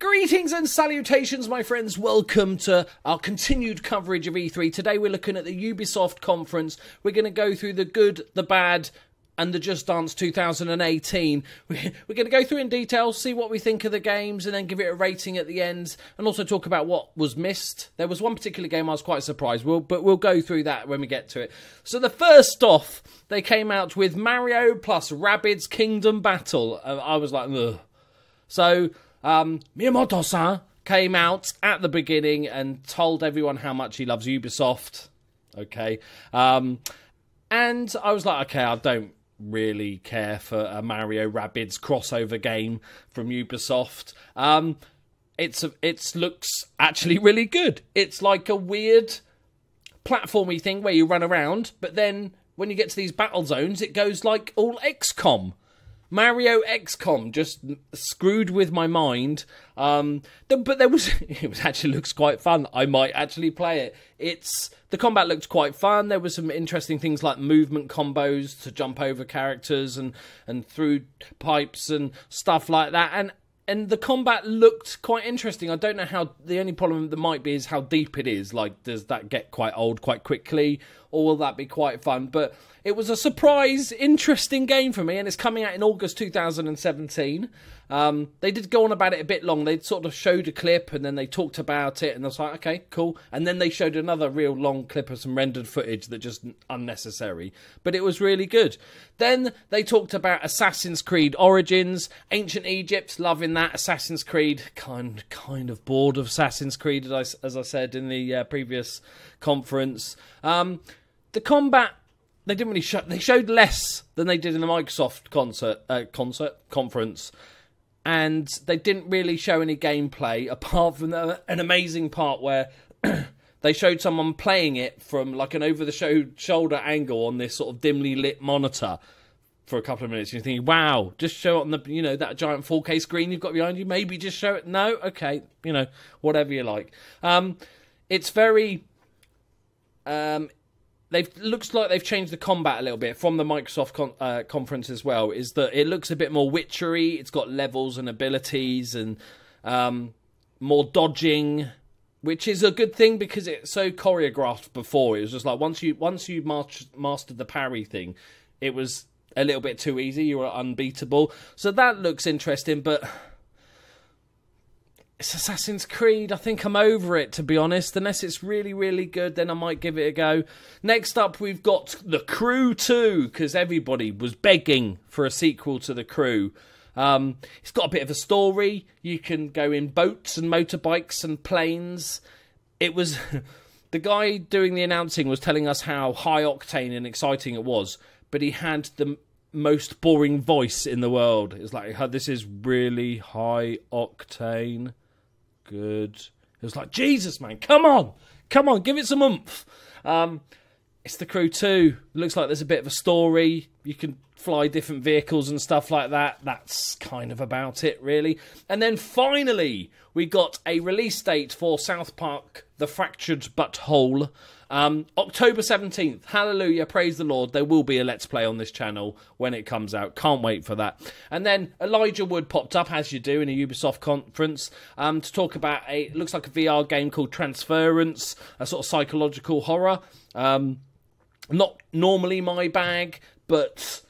Greetings and salutations, my friends. Welcome to our continued coverage of E3. Today we're looking at the Ubisoft Conference. We're going to go through the good, the bad, and the Just Dance 2018. We're going to go through in detail, see what we think of the games, and then give it a rating at the end, and also talk about what was missed. There was one particular game I was quite surprised, but we'll go through that when we get to it. So the first off, they came out with Mario plus Rabbids Kingdom Battle. I was like, ugh. So Miyamoto-san came out at the beginning and told everyone how much he loves Ubisoft. Okay. And I was like, okay, I don't really care for a Mario Rabbids crossover game from Ubisoft. It looks actually really good. It's like a weird platformy thing where you run around, but then when you get to these battle zones, it goes like all XCOM. Mario XCOM just screwed with my mind. But it actually looks quite fun. I might actually play it. The combat looked quite fun. There were some interesting things like movement combos to jump over characters and through pipes and stuff like that. And the combat looked quite interesting. I don't know how. The only problem that might be is how deep it is. Like, does that get quite old quite quickly, or will that be quite fun? But it was a surprise, interesting game for me, and it's coming out in August 2017. They did go on about it a bit long. They sort of showed a clip, and then they talked about it, and I was like, okay, cool. And then they showed another real long clip of some rendered footage that just unnecessary. But it was really good. Then they talked about Assassin's Creed Origins, Ancient Egypt, loving that. Assassin's Creed, kind of bored of Assassin's Creed, as I said in the previous conference. The combat, they didn't really show. They showed less than they did in the Microsoft conference, and they didn't really show any gameplay apart from an amazing part where they showed someone playing it from like an over-the-shoulder angle on this sort of dimly lit monitor for a couple of minutes. You're thinking, wow, just show it on the that giant 4K screen you've got behind you. Maybe just show it. No, okay, whatever you like. It's very. Looks like they've changed the combat a little bit from the Microsoft conference as well. Is that it looks a bit more witchery. It's got levels and abilities and more dodging, which is a good thing because it's so choreographed before. It was just like once you mastered the parry thing, it was a little bit too easy. You were unbeatable. So that looks interesting, but it's Assassin's Creed. I think I'm over it, to be honest. Unless it's really, really good, then I might give it a go. Next up, we've got The Crew 2, because everybody was begging for a sequel to The Crew. It's got a bit of a story. You can go in boats and motorbikes and planes. It was... The guy doing the announcing was telling us how high-octane and exciting it was, but he had the most boring voice in the world. It's like, this is really high-octane. Good. It was like, Jesus, man, come on, give it some oomph. It's The Crew 2. Looks like there's a bit of a story. You can fly different vehicles and stuff like that. That's kind of about it, really. And then finally, we got a release date for South Park, The Fractured But Whole. October 17th. Hallelujah, praise the Lord. There will be a Let's Play on this channel when it comes out. Can't wait for that. And then Elijah Wood popped up, as you do, in a Ubisoft conference to talk about it looks like a VR game called Transference, a sort of psychological horror. Not normally my bag, but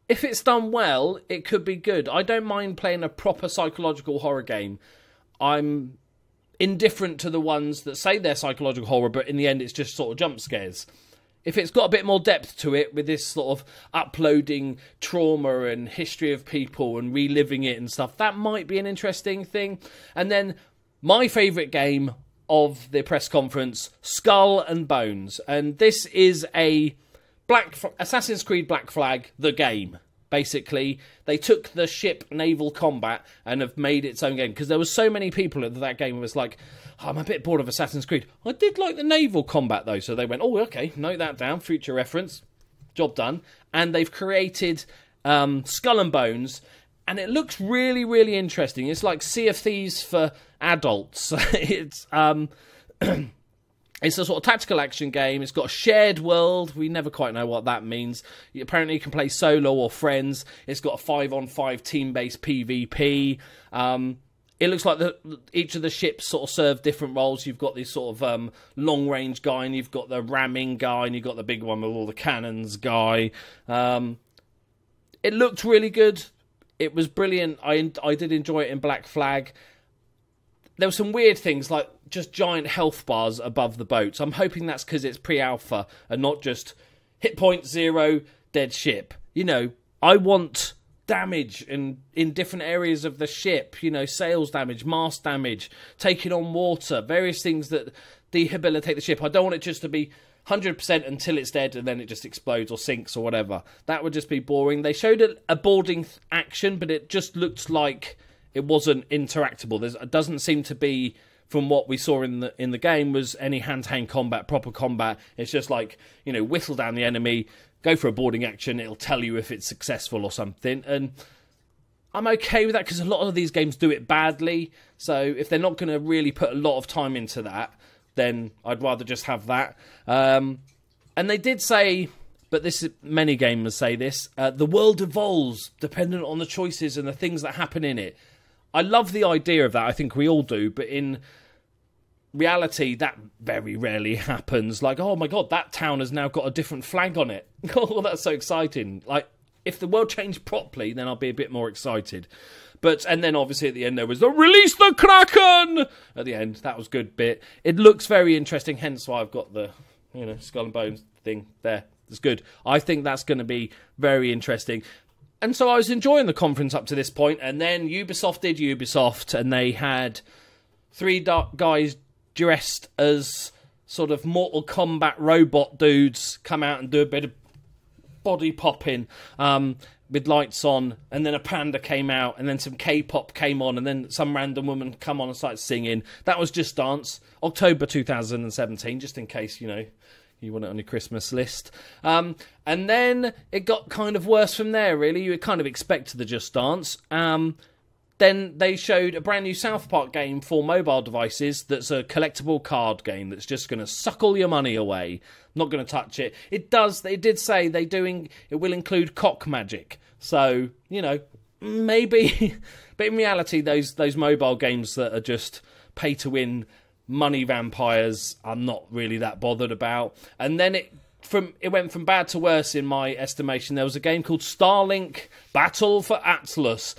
if it's done well, it could be good. I don't mind playing a proper psychological horror game. I'm indifferent to the ones that say they're psychological horror, but in the end it's just sort of jump scares. If it's got a bit more depth to it, with this sort of uploading trauma and history of people and reliving it and stuff, that might be an interesting thing. And then my favourite game of the press conference, Skull and Bones. And this is a Assassin's Creed Black Flag, the game. Basically, they took the ship naval combat and have made its own game. Because there were so many people that that game was like, oh, I'm a bit bored of Assassin's Creed. I did like the naval combat, though. So they went, oh, okay, note that down, future reference. Job done. And they've created Skull and Bones. And it looks really, really interesting. It's like Sea of Thieves for adults. It's a sort of tactical action game. It's got a shared world. We never quite know what that means. Apparently you can play solo or friends. It's got a 5-on-5 team-based PvP. it looks like each of the ships sort of serve different roles. You've got this sort of long-range guy, and you've got the ramming guy, and you've got the big one with all the cannons guy. It looked really good. It was brilliant. I did enjoy it in Black Flag. There were some weird things, like just giant health bars above the boats. I'm hoping that's because it's pre-alpha and not just hit point 0, dead ship. You know, I want damage in different areas of the ship, you know, sails damage, mast damage, taking on water, various things that dehabilitate the ship. I don't want it just to be 100% until it's dead and then it just explodes or sinks or whatever. That would just be boring. They showed a boarding action, but it just looked like it wasn't interactable. It doesn't seem to be, from what we saw in the game, was any hand-to-hand combat, proper combat. It's just like, you know, whittle down the enemy, go for a boarding action, it'll tell you if it's successful or something. And I'm okay with that because a lot of these games do it badly. So if they're not going to really put a lot of time into that, then I'd rather just have that. And they did say, but many gamers say this, the world evolves dependent on the choices and the things that happen in it. I love the idea of that. I think we all do. But in reality, that very rarely happens. Like, oh my god, that town has now got a different flag on it. Oh, that's so exciting. Like, if the world changed properly, then I'll be a bit more excited. And then obviously at the end there was the release the Kraken at the end. That was a good bit. It looks very interesting, hence why I've got the, you know, skull and bones thing there. It's good. I think that's going to be very interesting. And so I was enjoying the conference up to this point, and then Ubisoft did Ubisoft, and they had 3 guys dressed as sort of Mortal Kombat robot dudes come out and do a bit of body popping with lights on, and then a panda came out, and then some K-pop came on, and then some random woman come on and started singing. That was Just Dance, October 2017, just in case, you know, you want it on your Christmas list. And then it got kind of worse from there, really. You would kind of expect the Just Dance. Then they showed a brand new South Park game for mobile devices that's a collectible card game that's just going to suck all your money away. Not going to touch it. They did say it will include cock magic. So, you know, maybe. But in reality, those mobile games that are just pay to win money vampires, I'm not really that bothered about. And then it went from bad to worse in my estimation. There was a game called Starlink Battle for Atlas.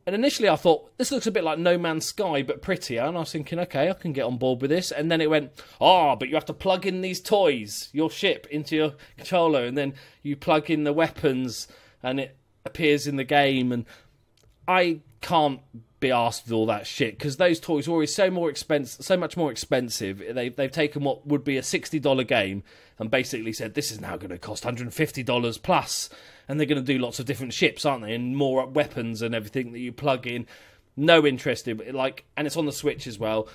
And initially I thought, this looks a bit like No Man's Sky, but prettier. And I was thinking, okay, I can get on board with this. And then it went, but you have to plug in these toys, your ship, into your controller. And then you plug in the weapons and it appears in the game. And I can't be asked with all that shit, because those toys are always so much more expensive. They've taken what would be a $60 game and basically said, this is now going to cost $150 plus. And they're going to do lots of different ships, aren't they? And more weapons and everything that you plug in. No interest in, and it's on the Switch as well.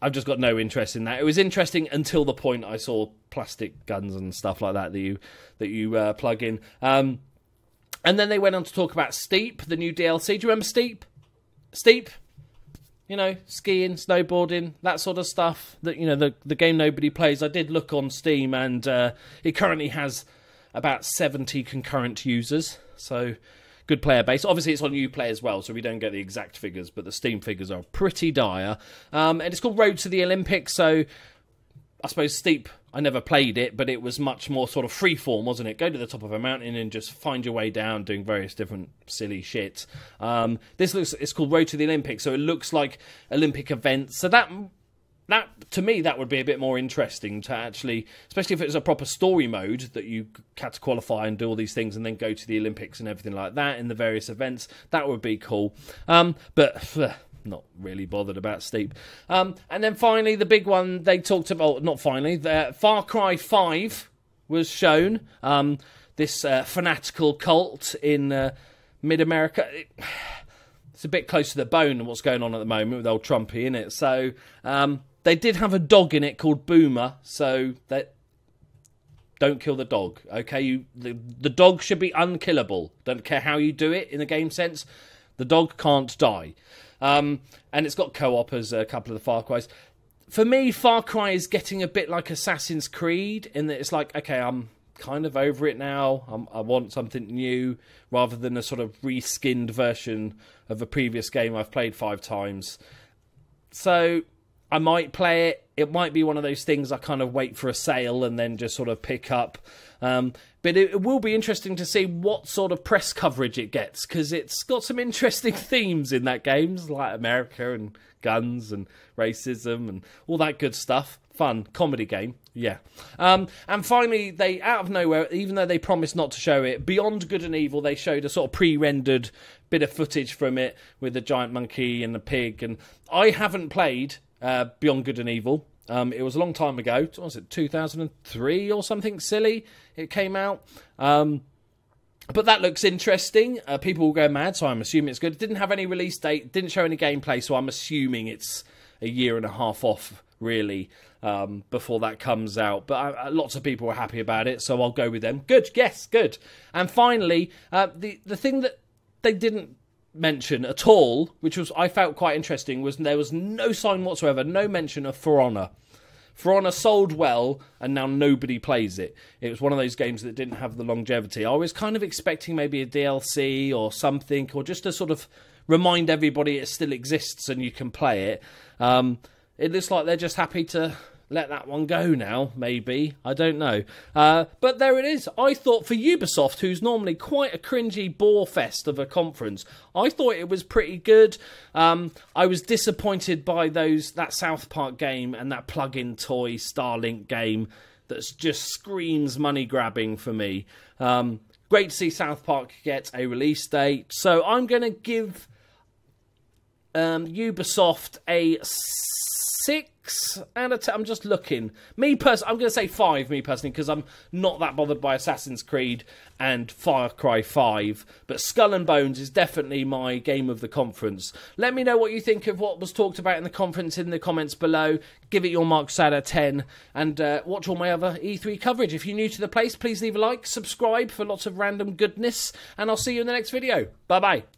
I've just got no interest in that. It was interesting until the point I saw plastic guns and stuff like that that you plug in. And then they went on to talk about Steep, the new DLC. Do you remember Steep? Steep? You know, skiing, snowboarding, that sort of stuff. That, you know, the game nobody plays. I did look on Steam, and it currently has about 70 concurrent users, so good player base. Obviously it's on Uplay as well, so we don't get the exact figures, but the Steam figures are pretty dire. And it's called Road to the Olympics, so I suppose Steep, I never played it, but it was much more sort of freeform, wasn't it? Go to the top of a mountain and just find your way down doing various different silly shit. It's called Road to the Olympics, so it looks like Olympic events. So that to me, that would be a bit more interesting to actually, especially if it was a proper story mode that you had to qualify and do all these things and then go to the Olympics and everything like that in the various events. That would be cool. But not really bothered about Steep. And then finally, the big one they talked about, not finally, Far Cry 5 was shown. This fanatical cult in mid-America. It's a bit close to the bone what's going on at the moment with old Trumpy, innit? So they did have a dog in it called Boomer, so that don't kill the dog, okay? The dog should be unkillable. Don't care how you do it in the game sense. The dog can't die. And it's got co-op as a couple of the Far Cry's. For me, Far Cry is getting a bit like Assassin's Creed in that it's like, okay, I'm kind of over it now. I want something new rather than a sort of reskinned version of a previous game I've played 5 times. So I might play it. It might be one of those things I kind of wait for a sale and then just sort of pick up. But it will be interesting to see what sort of press coverage it gets, because it's got some interesting themes in that game, like America and guns and racism and all that good stuff. Fun comedy game, yeah. And finally, they, out of nowhere, even though they promised not to show it, Beyond Good and Evil, they showed a sort of pre-rendered bit of footage from it with a giant monkey and a pig. And I haven't played Beyond Good and Evil. It was a long time ago. What was it, 2003 or something silly? It came out. But that looks interesting. People will go mad, so I'm assuming it's good. It didn't have any release date, didn't show any gameplay, so I'm assuming it's a year and a half off, really, before that comes out. But lots of people were happy about it, so I'll go with them. Good, yes, good. And finally, the thing that they didn't mention at all, which was I felt quite interesting, was there was no sign whatsoever, no mention of For Honor. For Honor sold well, and now nobody plays it. It was one of those games that didn't have the longevity. I was kind of expecting maybe a DLC or something, or just to sort of remind everybody it still exists and you can play it. It looks like they're just happy to let that one go now, maybe. I don't know. But there it is. I thought for Ubisoft, who's normally quite a cringy bore fest of a conference, I thought it was pretty good. I was disappointed by that South Park game and that plug-in toy Starlink game that just screams money grabbing for me. Great to see South Park get a release date. So I'm going to give Ubisoft a 6 out of 10. I'm just looking. I'm going to say 5, me personally, because I'm not that bothered by Assassin's Creed and Far Cry 5. But Skull and Bones is definitely my game of the conference. Let me know what you think of what was talked about in the conference in the comments below. Give it your marks out of 10. And watch all my other E3 coverage. If you're new to the place, please leave a like, subscribe for lots of random goodness. And I'll see you in the next video. Bye-bye.